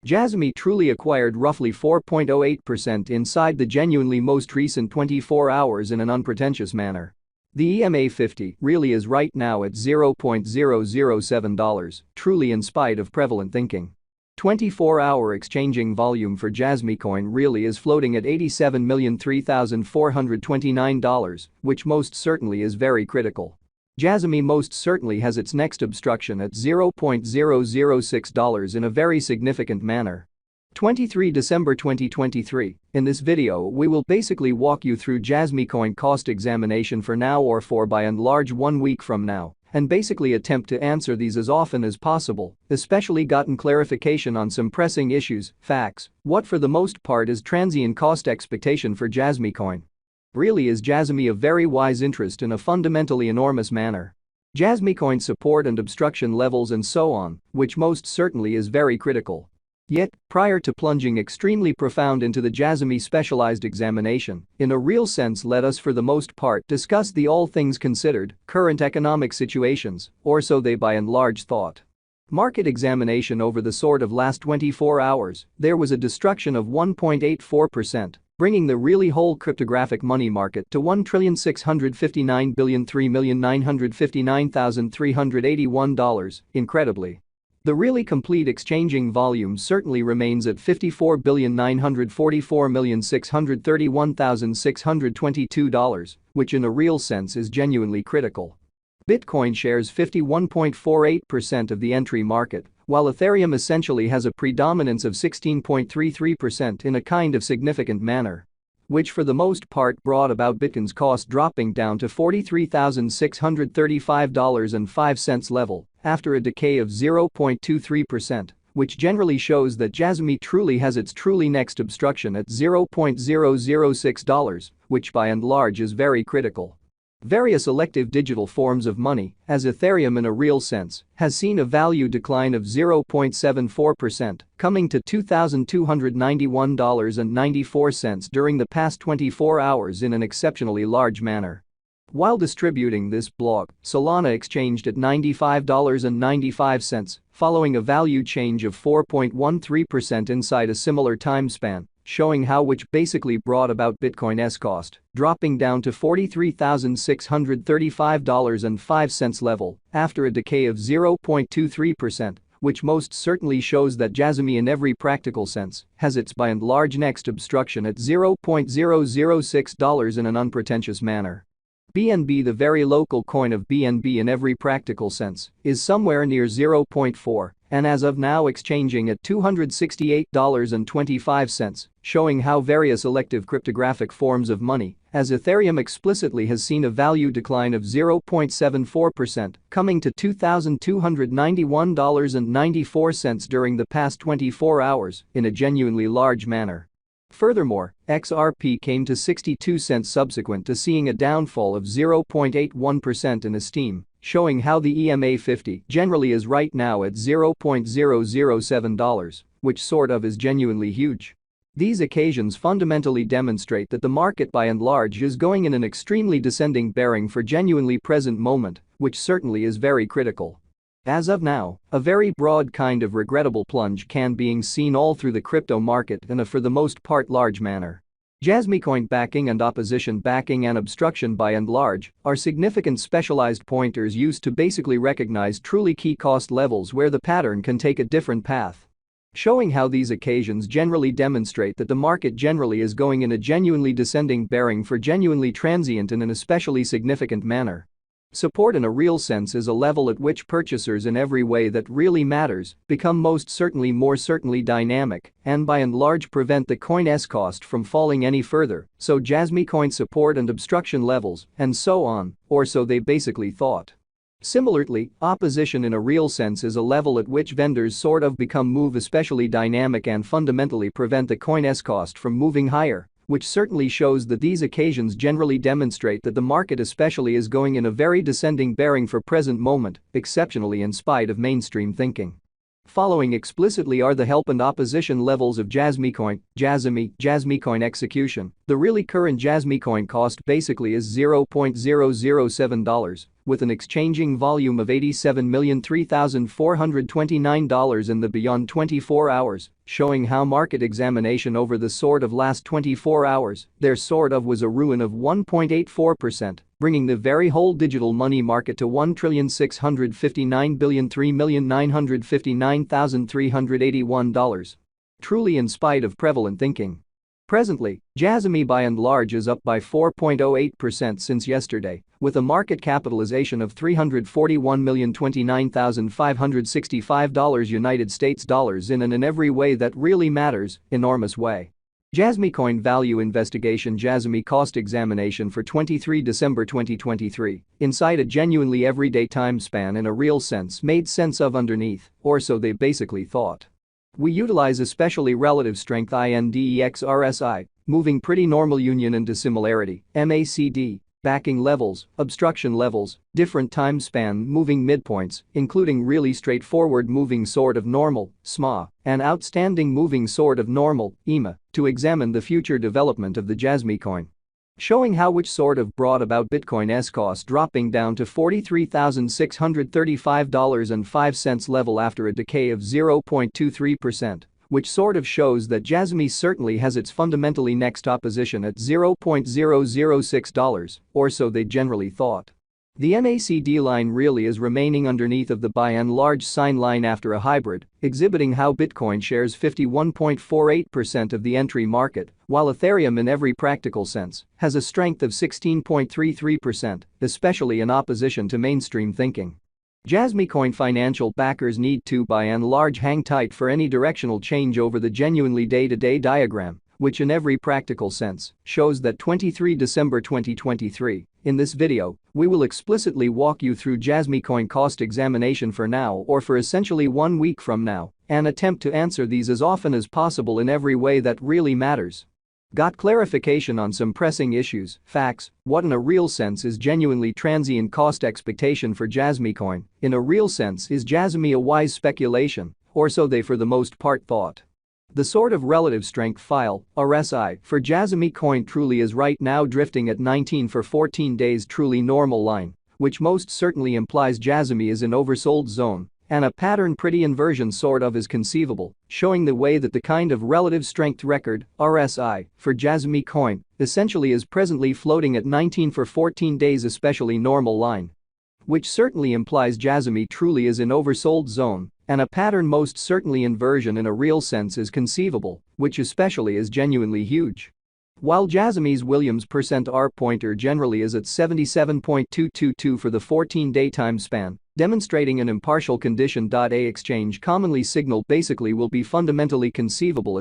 Jasmy truly acquired roughly 4.08% inside the genuinely most recent 24 hours in an unpretentious manner. The EMA 50 really is right now at $0.007, truly in spite of prevalent thinking. 24-hour exchanging volume for Jasmy coin really is floating at $87,003,429, which most certainly is very critical. Jasmy most certainly has its next obstruction at $0.006 in a very significant manner. 23 December 2023. In this video we will basically walk you through Jasmy coin cost examination for now or for by and large 1 week from now, and basically attempt to answer these as often as possible, especially gotten clarification on some pressing issues, facts, what for the most part is transient cost expectation for Jasmy coin. Really is Jasmy a very wise interest in a fundamentally enormous manner. Jasmy coin support and obstruction levels and so on, which most certainly is very critical. Yet, prior to plunging extremely profound into the Jasmy specialized examination, in a real sense let us for the most part discuss the all things considered, current economic situations, or so they by and large thought. Market examination over the sort of last 24 hours, there was a destruction of 1.84%, bringing the really whole cryptographic money market to $1,659,359,381, incredibly. The really complete exchanging volume certainly remains at $54,944,631,622, which in a real sense is genuinely critical. Bitcoin shares 51.48% of the entry market, while Ethereum essentially has a predominance of 16.33% in a kind of significant manner, which for the most part brought about Bitcoin's cost dropping down to $43,635.05 level after a decay of 0.23%, which generally shows that Jasmy truly has its truly next obstruction at $0.006, which by and large is very critical. Various elective digital forms of money, as Ethereum in a real sense, has seen a value decline of 0.74%, coming to $2,291.94 during the past 24 hours in an exceptionally large manner. While distributing this block, Solana exchanged at $95.95, following a value change of 4.13% inside a similar time span, showing how which basically brought about Bitcoin's cost, dropping down to $43,635.05 level after a decay of 0.23%, which most certainly shows that Jasmy in every practical sense has its by and large next obstruction at $0.006 in an unpretentious manner. BNB, the very local coin of BNB in every practical sense, is somewhere near 0.4 and as of now exchanging at $268.25, showing how various elective cryptographic forms of money, as Ethereum explicitly has seen a value decline of 0.74%, coming to $2,291.94 during the past 24 hours in a genuinely large manner. Furthermore, XRP came to 62 cents subsequent to seeing a downfall of 0.81% in esteem, showing how the EMA 50 generally is right now at $0.007, which sort of is genuinely huge. These occasions fundamentally demonstrate that the market by and large is going in an extremely descending bearing for genuinely present moment, which certainly is very critical. As of now, a very broad kind of regrettable plunge can being seen all through the crypto market in a for the most part large manner. Jasmy coin backing and opposition backing and obstruction by and large are significant specialized pointers used to basically recognize truly key cost levels where the pattern can take a different path, showing how these occasions generally demonstrate that the market generally is going in a genuinely descending bearing for genuinely transient in an especially significant manner. Support in a real sense is a level at which purchasers in every way that really matters become most certainly more certainly dynamic and by and large prevent the coin's cost from falling any further, so Jasmy coin support and obstruction levels and so on, or so they basically thought. Similarly, opposition in a real sense is a level at which vendors sort of become move especially dynamic and fundamentally prevent the coin's cost from moving higher, which certainly shows that these occasions generally demonstrate that the market especially is going in a very descending bearing for present moment, exceptionally in spite of mainstream thinking. Following explicitly are the help and opposition levels of Jasmy coin, Jasmy coin execution. The really current Jasmy coin cost basically is $0.007, with an exchanging volume of $87,003,429 in the beyond 24 hours, showing how market examination over the sort of last 24 hours, there sort of was a ruin of 1.84%, bringing the very whole digital money market to $1,659,003,959,381. Truly in spite of prevalent thinking. Presently, Jasmy by and large is up by 4.08% since yesterday, with a market capitalization of $341,029,565 United States dollars in and in every way that really matters, enormous way. Jasmy Coin Value Investigation Jasmy Cost Examination for 23 December 2023, inside a genuinely everyday time span in a real sense made sense of underneath, or so they basically thought. We utilize especially relative strength index RSI, moving pretty normal union and dissimilarity, MACD, backing levels, obstruction levels, different time span moving midpoints, including really straightforward moving sword of normal, SMA, and outstanding moving sword of normal, EMA, to examine the future development of the Jasmy coin. Showing how which sort of brought about Bitcoin's cost dropping down to $43,635.05 level after a decay of 0.23%, which sort of shows that Jasmy certainly has its fundamentally next opposition at $0.006, or so they generally thought. The MACD line really is remaining underneath of the by and large sign line after a hybrid, exhibiting how Bitcoin shares 51.48% of the entry market, while Ethereum in every practical sense has a strength of 16.33%, especially in opposition to mainstream thinking. Jasmy coin financial backers need to by and large hang tight for any directional change over the genuinely day-to-day diagram, which in every practical sense shows that 23 December 2023. In this video, we will explicitly walk you through Jasmy coin cost examination for now or for essentially 1 week from now and attempt to answer these as often as possible in every way that really matters. Got clarification on some pressing issues, facts, what in a real sense is genuinely transient cost expectation for Jasmy coin, in a real sense is Jasmy a wise speculation, or so they for the most part thought. The sort of relative strength file, RSI, for Jasmy coin truly is right now drifting at 19 for 14 days truly normal line, which most certainly implies Jasmy is in oversold zone, and a pattern pretty inversion sort of is conceivable, showing the way that the kind of relative strength record, RSI, for Jasmy coin, essentially is presently floating at 19 for 14 days especially normal line. Which certainly implies Jasmy truly is in oversold zone, and a pattern most certainly inversion in a real sense is conceivable, which especially is genuinely huge. While Jasmy's Williams %R pointer generally is at 77.222 for the 14-day time span, demonstrating an impartial condition. A exchange commonly signal basically will be fundamentally conceivable at